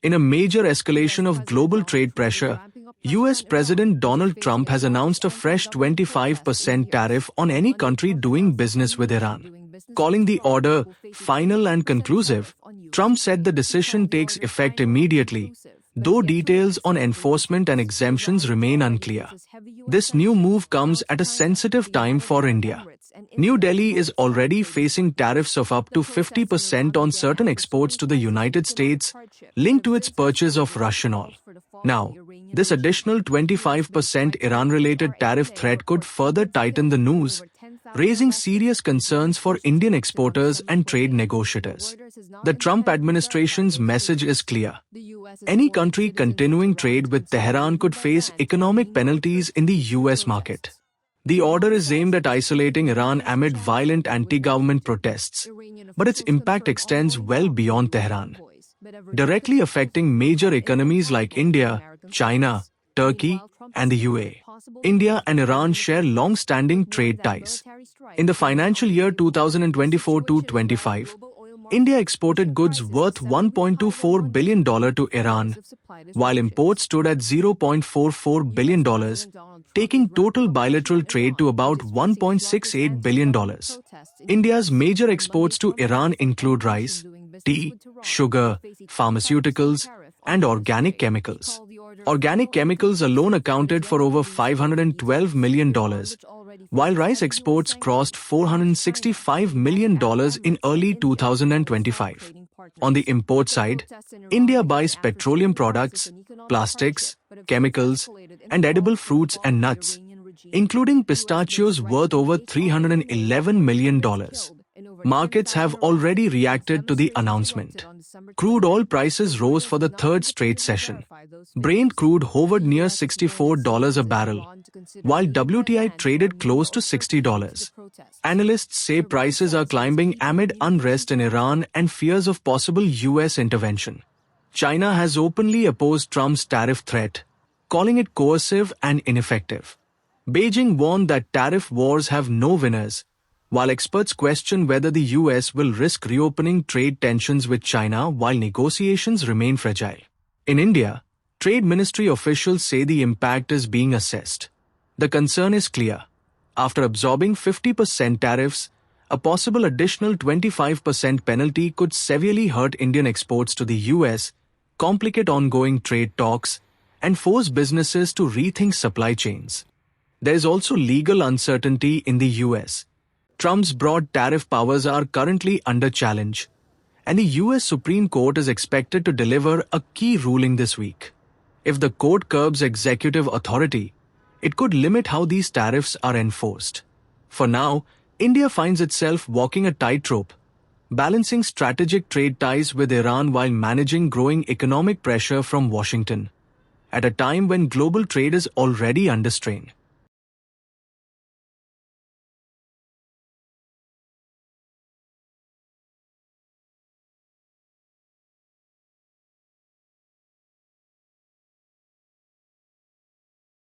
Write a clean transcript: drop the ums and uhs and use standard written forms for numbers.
In a major escalation of global trade pressure, US President Donald Trump has announced a fresh 25% tariff on any country doing business with Iran. Calling the order final and conclusive, Trump said the decision takes effect immediately, though details on enforcement and exemptions remain unclear. This new move comes at a sensitive time for India. New Delhi is already facing tariffs of up to 50% on certain exports to the United States, linked to its purchase of Russian oil. Now, this additional 25% Iran-related tariff threat could further tighten the noose, raising serious concerns for Indian exporters and trade negotiators. The Trump administration's message is clear. Any country continuing trade with Tehran could face economic penalties in the US market. The order is aimed at isolating Iran amid violent anti-government protests, but its impact extends well beyond Tehran, directly affecting major economies like India, China, Turkey, and the UAE. India and Iran share long-standing trade ties. In the financial year 2024-25, India exported goods worth $1.24 billion to Iran, while imports stood at $0.44 billion, taking total bilateral trade to about $1.68 billion. India's major exports to Iran include rice, tea, sugar, pharmaceuticals, and organic chemicals. Organic chemicals alone accounted for over $512 million, while rice exports crossed $465 million in early 2025. On the import side, India buys petroleum products, plastics, chemicals, and edible fruits and nuts, including pistachios worth over $311 million. Markets have already reacted to the announcement. Crude oil prices rose for the third straight session. Brent crude hovered near $64 a barrel, while WTI traded close to $60. Analysts say prices are climbing amid unrest in Iran and fears of possible US intervention. China has openly opposed Trump's tariff threat, calling it coercive and ineffective. Beijing warned that tariff wars have no winners, while experts question whether the US will risk reopening trade tensions with China while negotiations remain fragile. In India, Trade Ministry officials say the impact is being assessed. The concern is clear. After absorbing 50% tariffs, a possible additional 25% penalty could severely hurt Indian exports to the US, complicate ongoing trade talks, and force businesses to rethink supply chains. There is also legal uncertainty in the US. Trump's broad tariff powers are currently under challenge, and the US Supreme Court is expected to deliver a key ruling this week. If the court curbs executive authority, it could limit how these tariffs are enforced. For now, India finds itself walking a tightrope, balancing strategic trade ties with Iran while managing growing economic pressure from Washington, at a time when global trade is already under strain.